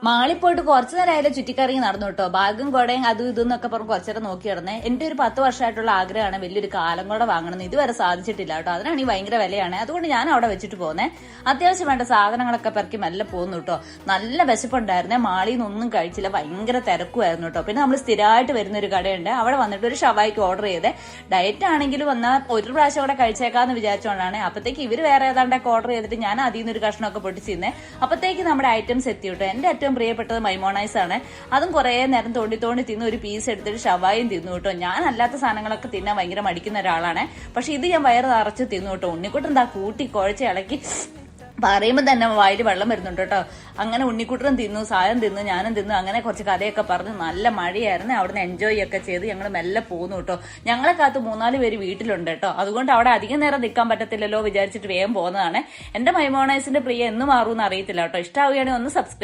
മാളിൽ പോയിട്ട് കുറച്ചു നേരം ആയാലും ചുറ്റിക്കറങ്ങി നടന്നു കേട്ടോ. ബാഗും കുടയും അതും ഇതും എന്നൊക്കെ പറഞ്ഞ് കുറച്ചേരം നോക്കി നടന്നേ. എന്റെ ഒരു 10 വർഷമായിട്ടുള്ള ആഗ്രഹമാണ് വലിയൊരു കാലം കൂടെ വാങ്ങണമെന്ന്. ഇതുവരെ സാധിച്ചിട്ടില്ല കേട്ടോ. അതിനാണെങ്കിൽ ഭയങ്കര വിലയാണ്. അതുകൊണ്ട് ഞാൻ അവിടെ വെച്ചിട്ട് പോകുന്നേ. അത്യാവശ്യം വേണ്ട സാധനങ്ങളൊക്കെ പെറുക്കി മെല്ലെ പോകുന്നു കേട്ടോ. നല്ല വിശപ്പുണ്ടായിരുന്നേ. മാളിൽ നിന്നൊന്നും കഴിച്ചില്ല. ഭയങ്കര തിരക്കുമായിരുന്നു കേട്ടോ. പിന്നെ നമ്മൾ സ്ഥിരമായിട്ട് വരുന്ന ഒരു കടയുണ്ട്. അവിടെ വന്നിട്ട് ഒരു ഷവായിക്ക് ഓർഡർ ചെയ്തേ. ഡയറ്റ് ആണെങ്കിലും വന്നാൽ ഒരു പ്രാവശ്യം കൂടെ കഴിച്ചേക്കാന്ന് വിചാരിച്ചുകൊണ്ടാണ്. അപ്പത്തേക്ക് ഇവര് വേറെ ഏതാണ്ടൊക്കെ ഓർഡർ ചെയ്തിട്ട് ഞാൻ അതിൽ നിന്ന് ഒരു കഷ്ണമൊക്കെ പൊട്ടിച്ചിരുന്നേ. അപ്പത്തേക്ക് നമ്മുടെ ഐറ്റംസ് എത്തി കേട്ടോ. എന്റെ ഏറ്റവും പ്രിയപ്പെട്ടത് മൈമോണൈസ് ആണ്. അതും കുറെ നേരം തോണ്ടി തിന്ന് ഒരു പീസ് എടുത്തിട്ട് ഷവായും തിന്നു കേട്ടോ. ഞാൻ അല്ലാത്ത സാധനങ്ങളൊക്കെ തിന്നാൻ ഭയങ്കര മടിക്കുന്ന ഒരാളാണ്. പക്ഷെ ഇത് ഞാൻ വയറ് നിറച്ച് തിന്നു കേട്ടോ. ഉണ്ണിക്കുട്ടൻ എന്താ കൂട്ടി കുഴച്ച് ഇളക്കി പറയുമ്പോ തന്നെ വായിൽ വെള്ളം വരുന്നുണ്ട് കേട്ടോ. അങ്ങനെ ഉണ്ണിക്കുട്ടനും തിന്നു, സായം തിന്നു, ഞാനും തിന്നു. അങ്ങനെ കുറച്ച് കഥയൊക്കെ പറഞ്ഞ് നല്ല മഴയായിരുന്നു. അവിടുന്ന് എൻജോയ് ഒക്കെ ചെയ്ത് ഞങ്ങൾ മെല്ലെ പോന്നു കേട്ടോ. ഞങ്ങളെ കാത്ത് 3-4 പേര് വീട്ടിലുണ്ട് കേട്ടോ. അതുകൊണ്ട് അവിടെ അധികം നേരം നിൽക്കാൻ പറ്റത്തില്ലല്ലോ വിചാരിച്ചിട്ട് വേഗം പോകുന്നതാണ്. എന്റെ മൈമോണൈസിന്റെ പ്രിയ എന്ന് മാറുമെന്ന് അറിയത്തില്ല കേട്ടോ. ഇഷ്ടമാവുകയാണെങ്കിൽ ഒന്ന് സബ്സ്ക്രൈബ്